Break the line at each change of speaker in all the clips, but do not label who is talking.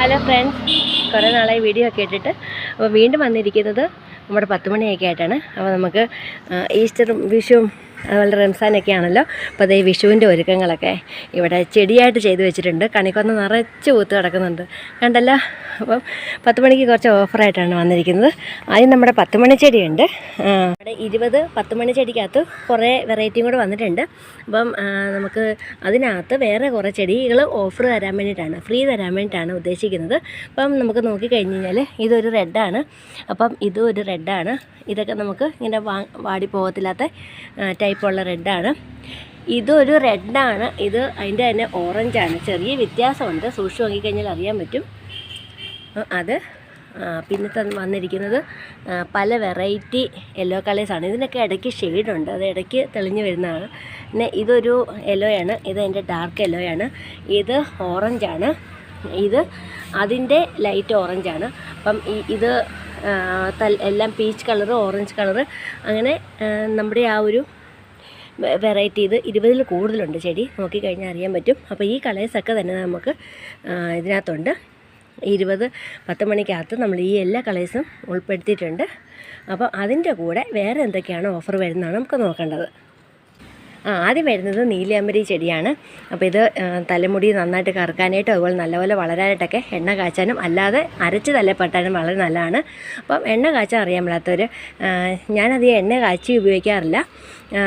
Hello friends, കുറേ നാളായി video ഒക്കെ ഇട്ടിട്ട്. അപ്പോൾ വീണ്ടും വന്നിരിക്കുന്നത് നമ്മുടെ 10 മണിയൊക്കെ ആയിട്ടാണ്. അപ്പോൾ നമുക്ക് ഈസ്റ്ററും വിഷുവും അതുപോലെ റംസാനൊക്കെ ആണല്ലോ. അപ്പോൾ അതേ വിഷുവിൻ്റെ ഒരുക്കങ്ങളൊക്കെ ഇവിടെ ചെടിയായിട്ട് ചെയ്ത് വെച്ചിട്ടുണ്ട്. കണിക്കൊന്ന നിറച്ച് പൂത്ത് കിടക്കുന്നുണ്ട്, കണ്ടല്ലോ. അപ്പം 10 മണിക്ക് കുറച്ച് ഓഫറായിട്ടാണ് വന്നിരിക്കുന്നത്. ആദ്യം നമ്മുടെ 10 മണി ചെടിയുണ്ട്. അവിടെ 20 10 മണി ചെടിക്കകത്ത് കുറേ വെറൈറ്റിയും കൂടെ വന്നിട്ടുണ്ട്. അപ്പം നമുക്ക് അതിനകത്ത് വേറെ കുറേ ചെടികൾ ഓഫർ തരാൻ വേണ്ടിയിട്ടാണ്, ഫ്രീ തരാൻ വേണ്ടിയിട്ടാണ് ഉദ്ദേശിക്കുന്നത്. അപ്പം നമുക്ക് നോക്കിക്കഴിഞ്ഞ് കഴിഞ്ഞാൽ ഇതൊരു റെഡാണ്. അപ്പം ഇതും ഒരു റെഡാണ്. ഇതൊക്കെ നമുക്ക് ഇങ്ങനെ വാടി പോകത്തില്ലാത്ത ടൈപ്പുള്ള റെഡാണ്. ഇതൊരു റെഡാണ്. ഇത് അതിൻ്റെ തന്നെ ഓറഞ്ചാണ്. ചെറിയ വ്യത്യാസമുണ്ട്, സൂക്ഷിച്ച് നോക്കിക്കഴിഞ്ഞാൽ അറിയാൻ പറ്റും. അത് പിന്നെ വന്നിരിക്കുന്നത് പല വെറൈറ്റി യെല്ലോ കളേഴ്സാണ്. ഇതിനൊക്കെ ഇടയ്ക്ക് ഷെയ്ഡുണ്ട്, അത് ഇടയ്ക്ക് തെളിഞ്ഞ് വരുന്നതാണ്. പിന്നെ ഇതൊരു യെല്ലോയാണ്, ഇത് അതിൻ്റെ ഡാർക്ക് യെല്ലോയാണ്. ഇത് ഓറഞ്ചാണ്, ഇത് അതിൻ്റെ ലൈറ്റ് ഓറഞ്ചാണ്. അപ്പം ഇത് എല്ലാം പീച്ച് കളറ്, ഓറഞ്ച് കളറ്, അങ്ങനെ നമ്മുടെ ആ ഒരു വെറൈറ്റി ഇത് 20-ൽ കൂടുതലുണ്ട് ചെടി. നോക്കിക്കഴിഞ്ഞാൽ അറിയാൻ പറ്റും. അപ്പോൾ ഈ കളേഴ്സൊക്കെ തന്നെ നമുക്ക് ഇതിനകത്തുണ്ട്. 10 മണിക്കകത്ത് നമ്മൾ ഈ എല്ലാ കളേഴ്സും ഉൾപ്പെടുത്തിയിട്ടുണ്ട്. അപ്പോൾ അതിൻ്റെ കൂടെ വേറെ എന്തൊക്കെയാണ് ഓഫർ വരുന്നതാണ് നമുക്ക് നോക്കേണ്ടത്. ആദ്യം വരുന്നത് നീലയാമ്പരി ചെടിയാണ്. അപ്പോൾ ഇത് തലമുടി നന്നായിട്ട് കറുക്കാനായിട്ടും അതുപോലെ നല്ലപോലെ വളരാനായിട്ടൊക്കെ എണ്ണ കാച്ചാനും അല്ലാതെ അരച്ച് തലപ്പെട്ടാനും വളരെ നല്ലതാണ്. അപ്പം എണ്ണ കാച്ചാൻ അറിയാൻ മേലാത്തവർ, ഞാനധികം എണ്ണ കാച്ചി ഉപയോഗിക്കാറില്ല.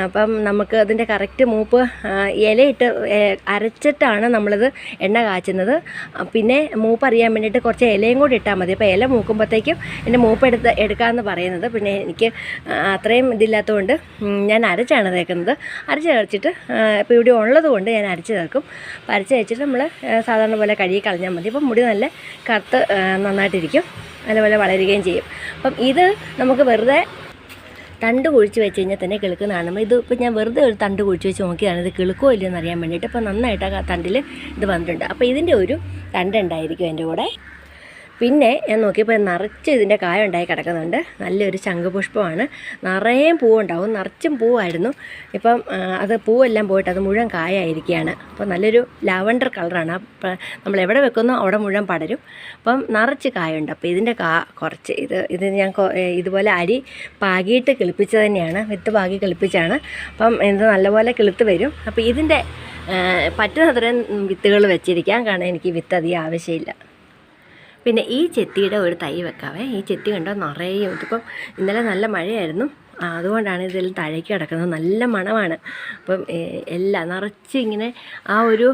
അപ്പം നമുക്ക് അതിൻ്റെ കറക്റ്റ് മൂപ്പ് ഇലയിട്ട് അരച്ചിട്ടാണ് നമ്മളിത് എണ്ണ കാച്ചുന്നത്. പിന്നെ മൂപ്പ് അറിയാൻ വേണ്ടിയിട്ട് കുറച്ച് ഇലയും കൂടി ഇട്ടാൽ മതി. അപ്പോൾ ഇല മൂക്കുമ്പോഴത്തേക്കും എൻ്റെ മൂപ്പ് എടുക്കാമെന്ന് പറയുന്നത്. പിന്നെ എനിക്ക് അത്രയും ഇതില്ലാത്തതുകൊണ്ട് ഞാൻ അരച്ചാണ് തേക്കുന്നത്. അരച്ച് ചേർച്ചിട്ട് ഇപ്പോൾ ഇവിടെ ഉള്ളത് കൊണ്ട് ഞാൻ അരച്ച് ചേർക്കും. അപ്പോൾ അരച്ച് വെച്ചിട്ട് നമ്മൾ സാധാരണ പോലെ കഴുകി കളഞ്ഞാൽ മതി. അപ്പം മുടി നല്ല കറുത്ത് നന്നായിട്ടിരിക്കും, നല്ലപോലെ വളരുകയും ചെയ്യും. അപ്പം ഇത് നമുക്ക് വെറുതെ തണ്ട് കുഴിച്ച് വെച്ച് കഴിഞ്ഞാൽ തന്നെ കിളുക്കുന്നതാണ്. ഇത് ഇപ്പോൾ ഞാൻ വെറുതെ ഒരു തണ്ട് കുഴിച്ച് വെച്ച് നോക്കിയതാണ്, ഇത് കിളുക്കോ ഇല്ലയെന്ന് അറിയാൻ വേണ്ടിയിട്ട്. അപ്പോൾ നന്നായിട്ട് ആ തണ്ടിൽ ഇത് വന്നിട്ടുണ്ട്. അപ്പോൾ ഇതിൻ്റെ ഒരു തണ്ടുണ്ടായിരിക്കും എൻ്റെ കൂടെ. പിന്നെ ഞാൻ നോക്കിയപ്പോൾ നിറച്ച് ഇതിൻ്റെ കായ ഉണ്ടായി കിടക്കുന്നുണ്ട്. നല്ലൊരു ശംഖുപുഷ്പമാണ്, നിറയെ പൂവുണ്ടാവും, നിറച്ചും പൂവായിരുന്നു. ഇപ്പം അത് പൂവെല്ലാം പോയിട്ട് അത് മുഴുവൻ കായായിരിക്കുകയാണ്. അപ്പോൾ നല്ലൊരു ലാവണ്ടർ കളറാണ്. അപ്പം നമ്മൾ എവിടെ വെക്കുന്നോ അവിടെ മുഴുവൻ പടരും. അപ്പം നിറച്ച് കായുണ്ട്. അപ്പോൾ ഇതിൻ്റെ കുറച്ച് ഇത് ഞാൻ ഇതുപോലെ അരി പാകിയിട്ട് കിളിപ്പിച്ച് തന്നെയാണ്, വിത്ത് പാകി കിളിപ്പിച്ചാണ്. അപ്പം ഇത് നല്ലപോലെ കിളുത്ത് വരും. അപ്പോൾ ഇതിൻ്റെ പറ്റുന്നത്രയും വിത്തുകൾ വെച്ചിരിക്കാം, കാരണം എനിക്ക് വിത്ത് അധികം ആവശ്യമില്ല. പിന്നെ ഈ ചെത്തിയുടെ ഒരു തൈ വെക്കാവേ. ഈ ചെത്തി കണ്ടോ നിറയും. ഇതിപ്പം ഇന്നലെ നല്ല മഴയായിരുന്നു, അതുകൊണ്ടാണ് ഇതിൽ താഴേക്ക് കിടക്കുന്നത്. നല്ല മണമാണ്. അപ്പം എല്ലാം നിറച്ച് ഇങ്ങനെ ആ ഒരു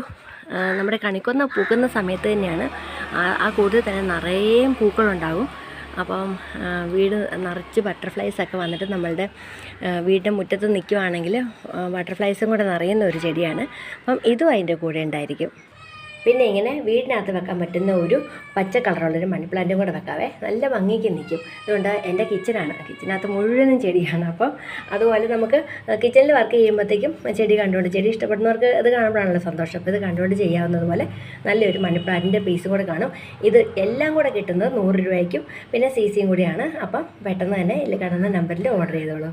നമ്മുടെ കണിക്കൊന്ന പൂക്കുന്ന സമയത്ത് തന്നെയാണ് ആ കൂടുതൽ തന്നെ നിറയെ പൂക്കളുണ്ടാകും. അപ്പം വീട് നിറച്ച് ബട്ടർഫ്ലൈസൊക്കെ വന്നിട്ട് നമ്മളുടെ വീടിൻ്റെ മുറ്റത്ത് നിൽക്കുവാണെങ്കിൽ ബട്ടർഫ്ലൈസും കൂടെ നിറയുന്ന ഒരു ചെടിയാണ്. അപ്പം ഇതും അതിൻ്റെ കൂടെ ഉണ്ടായിരിക്കും. പിന്നെ ഇങ്ങനെ വീടിനകത്ത് വെക്കാൻ പറ്റുന്ന ഒരു പച്ച കളറുള്ളൊരു മണി പ്ലാന്റും കൂടെ വെക്കാവേ. നല്ല ഭംഗിക്ക് നിൽക്കും. അതുകൊണ്ട് എൻ്റെ കിച്ചനകത്ത് മുഴുവനും ചെടിയാണ്. അപ്പം അതുപോലെ നമുക്ക് കിച്ചണിൽ വർക്ക് ചെയ്യുമ്പോഴത്തേക്കും ചെടി കണ്ടുകൊണ്ട്, ചെടി ഇഷ്ടപ്പെടുന്നവർക്ക് ഇത് കാണുമ്പോഴാണല്ലോ സന്തോഷം. അപ്പോൾ ഇത് കണ്ടുകൊണ്ട് ചെയ്യാവുന്നതുപോലെ നല്ലൊരു മണി പ്ലാന്റിൻ്റെ പീസും കൂടെ കാണും. ഇത് എല്ലാം കൂടെ കിട്ടുന്നത് 100 രൂപയ്ക്കും പിന്നെ CCയും കൂടിയാണ്. അപ്പം പെട്ടെന്ന് തന്നെ ഇതിൽ കാണുന്ന നമ്പറിൽ ഓർഡർ ചെയ്തോളൂ.